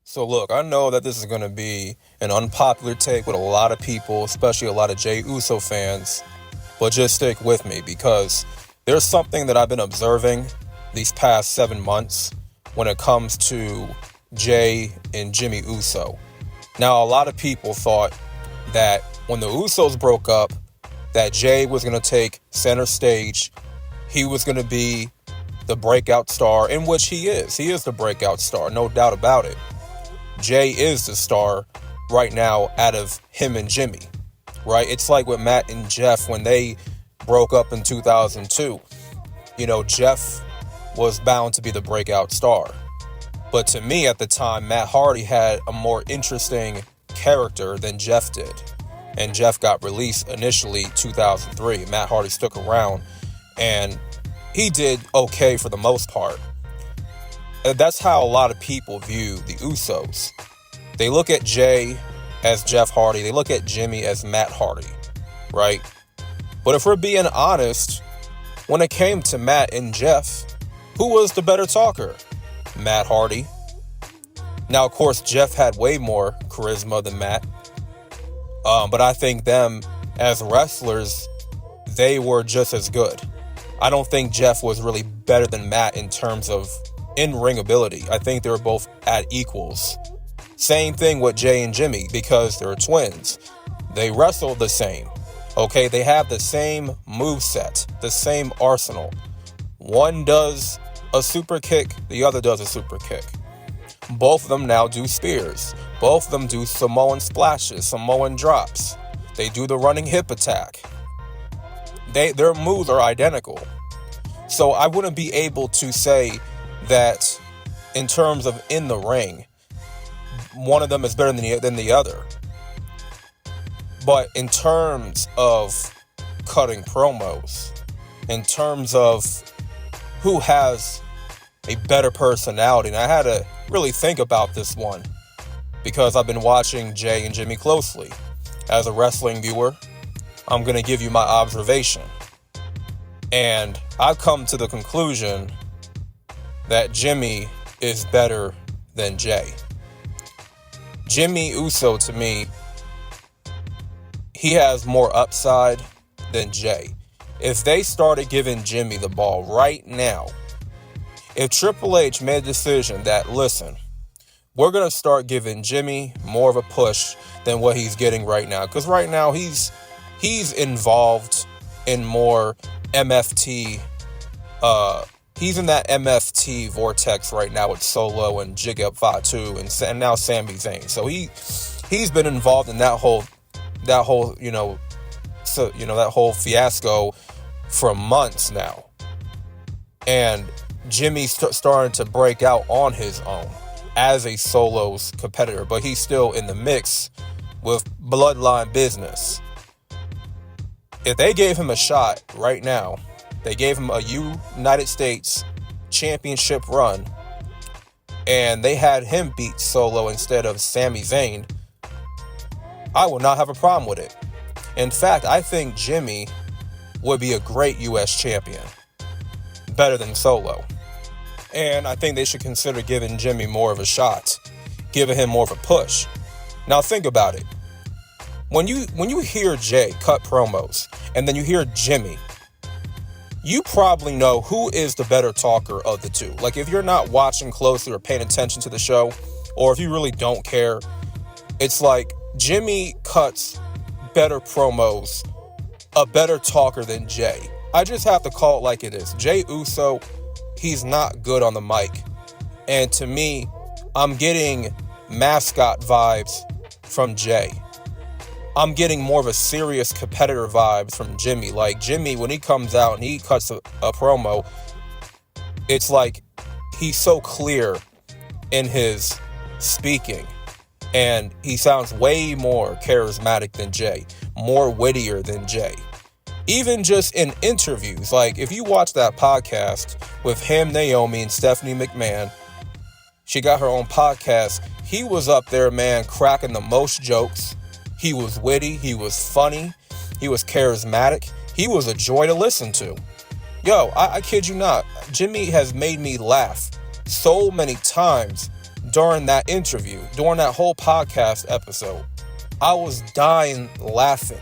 So look, I know that this is going to be an unpopular take with a lot of people, especially a lot of Jey Uso fans, but just stick with me because there's something that I've been observing these past 7 months when it comes to Jey and Jimmy Uso. Now, a lot of people thought that when the Usos broke up, that Jey was going to take center stage. He was going to be the breakout star, in which he is. He is the breakout star, no doubt about it. Jey is the star right now out of him and Jimmy, right? It's like with Matt and Jeff when they broke up in 2002. You know, Jeff was bound to be the breakout star. But to me at the time, Matt Hardy had a more interesting character than Jeff did. And Jeff got released initially 2003. Matt Hardy stuck around and he did okay for the most part. And that's how a lot of people view the Usos. They look at Jey as Jeff Hardy. They look at Jimmy as Matt Hardy, right? But if we're being honest, when it came to Matt and Jeff, who was the better talker? Matt Hardy. Now, of course, Jeff had way more charisma than Matt. But I think them as wrestlers, they were just as good. I don't think Jeff was really better than Matt in terms of in-ring ability. I think they were both at equals. Same thing with Jey and Jimmy because they're twins. They wrestle the same. Okay, they have the same moveset, the same arsenal. One does a super kick, the other does a super kick. Both of them now do spears. Both of them do Samoan splashes, Samoan drops. They do the running hip attack. Their moves are identical. So I wouldn't be able to say that in terms of in the ring, one of them is better than the other. But in terms of cutting promos, in terms of who has a better personality, and I had to really think about this one because I've been watching Jey and Jimmy closely. As a wrestling viewer, I'm going to give you my observation. And I've come to the conclusion that Jimmy is better than Jey. Jimmy Uso, to me, he has more upside than Jey. If they started giving Jimmy the ball right now, if Triple H made a decision that, listen, we're going to start giving Jimmy more of a push than what he's getting right now. Because right now he's involved in more MFT. He's in that MFT vortex right now with Solo and Jigga Fatu and now Sami Zayn. So he's been involved in that whole that whole fiasco for months now. And Jimmy's starting to break out on his own as a solo's competitor, but he's still in the mix with Bloodline Business. If they gave him a shot right now, they gave him a United States Championship run, and they had him beat Solo instead of Sami Zayn, I would not have a problem with it. In fact, I think Jimmy would be a great U.S. champion, better than Solo. And I think they should consider giving Jimmy more of a shot, giving him more of a push. Now think about it. When you hear Jey cut promos and then you hear Jimmy, you probably know who is the better talker of the two. Like if you're not watching closely or paying attention to the show, or if you really don't care, it's like Jimmy cuts better promos, a better talker than Jey. I just have to call it like it is. Jey Uso, he's not good on the mic. And to me, I'm getting mascot vibes from Jey. I'm getting more of a serious competitor vibes from Jimmy. Like Jimmy, when he comes out and he cuts a promo, it's like he's so clear in his speaking. And he sounds way more charismatic than Jey, more wittier than Jey. Even just in interviews, like if you watch that podcast with him, Naomi, and Stephanie McMahon, she got her own podcast. He was up there, man, cracking the most jokes. He was witty. He was funny. He was charismatic. He was a joy to listen to. Yo, I kid you not. Jimmy has made me laugh so many times during that interview, during that whole podcast episode, I was dying laughing.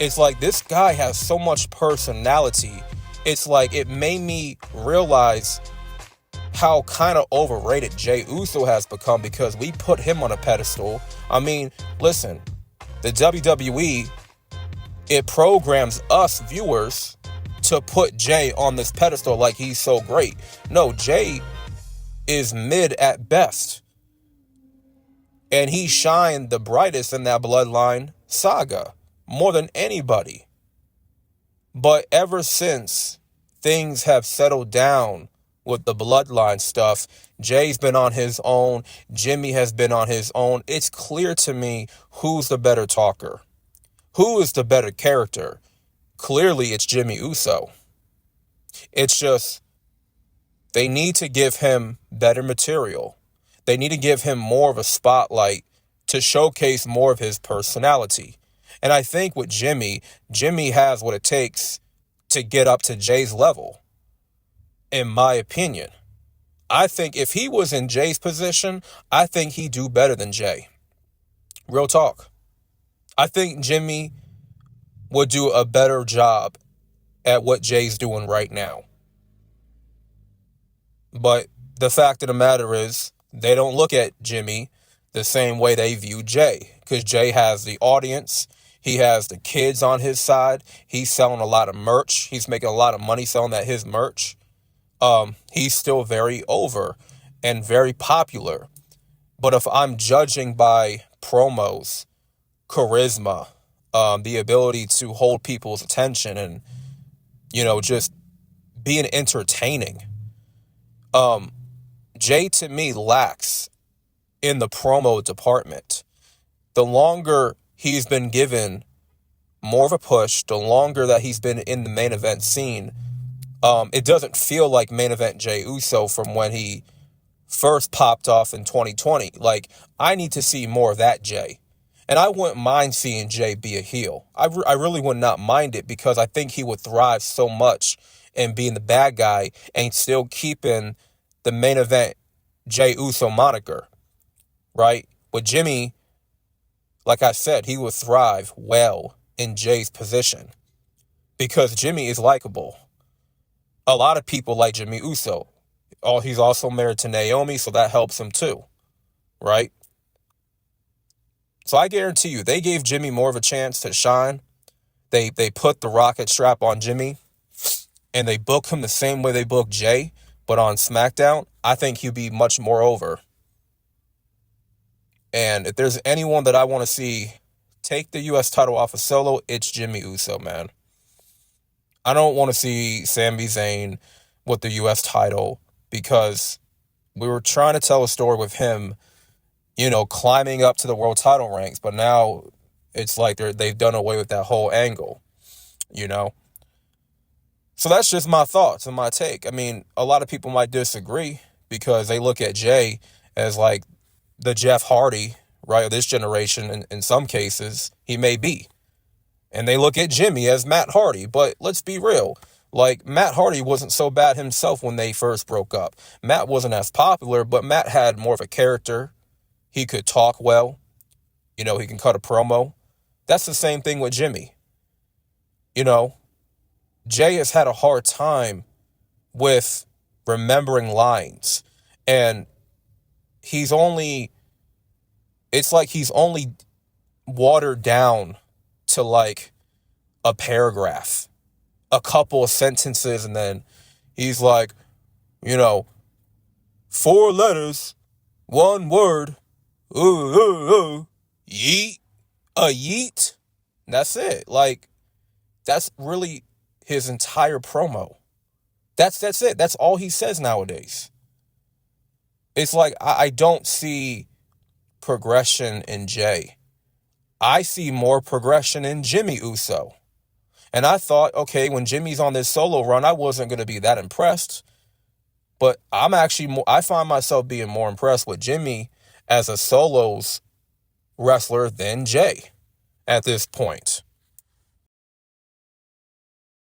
It's like this guy has so much personality. It's like it made me realize how kind of overrated Jey Uso has become because we put him on a pedestal. I mean, listen, the WWE, it programs us viewers to put Jey on this pedestal like he's so great. No, Jey is mid at best. And he shined the brightest in that Bloodline saga, more than anybody. But ever since things have settled down with the Bloodline stuff, Jay's been on his own, Jimmy has been on his own. It's clear to me who's the better talker. Who is the better character? Clearly, it's Jimmy Uso. It's just, they need to give him better material. They need to give him more of a spotlight to showcase more of his personality. And I think with Jimmy has what it takes to get up to Jay's level, in my opinion. I think if he was in Jay's position, I think he'd do better than Jay. Real talk. I think Jimmy would do a better job at what Jay's doing right now. But the fact of the matter is, they don't look at Jimmy the same way they view Jay. Because Jay has the audience. He has the kids on his side. He's selling a lot of merch. He's making a lot of money selling his merch. He's still very over and very popular. But if I'm judging by promos, charisma, the ability to hold people's attention and, just being entertaining, Jay to me lacks in the promo department. The longer he's been given more of a push, the longer that he's been in the main event scene, it doesn't feel like main event Jey Uso from when he first popped off in 2020. Like, I need to see more of that Jay. And I wouldn't mind seeing Jay be a heel. I really would not mind it because I think he would thrive so much in being the bad guy and still keeping the main event Jey Uso moniker, right? With Jimmy, like I said, he would thrive well in Jay's position because Jimmy is likable. A lot of people like Jimmy Uso. He's also married to Naomi, so that helps him too, right? So I guarantee you, they gave Jimmy more of a chance to shine. They put the rocket strap on Jimmy, and they book him the same way they booked Jay, but on SmackDown, I think he'd be much more over. And if there's anyone that I want to see take the U.S. title off of Solo, it's Jimmy Uso, man. I don't want to see Sami Zayn with the U.S. title because we were trying to tell a story with him, climbing up to the world title ranks, but now it's like they've done away with that whole angle, So that's just my thoughts and my take. I mean, a lot of people might disagree because they look at Jay as like the Jeff Hardy, right, of this generation. In some cases, he may be. And they look at Jimmy as Matt Hardy. But let's be real. Like, Matt Hardy wasn't so bad himself when they first broke up. Matt wasn't as popular, but Matt had more of a character. He could talk well. He can cut a promo. That's the same thing with Jimmy. Jay has had a hard time with remembering lines. And it's like he's only watered down to like a paragraph, a couple of sentences, and then he's like, 4 letters, 1 word, yeet, a yeet. That's it. Like, that's really his entire promo. That's it. That's all he says nowadays. It's like I don't see progression in Jay. I see more progression in Jimmy Uso. And I thought, okay, when Jimmy's on this solo run, I wasn't going to be that impressed. But I find myself being more impressed with Jimmy as a solos wrestler than Jay at this point.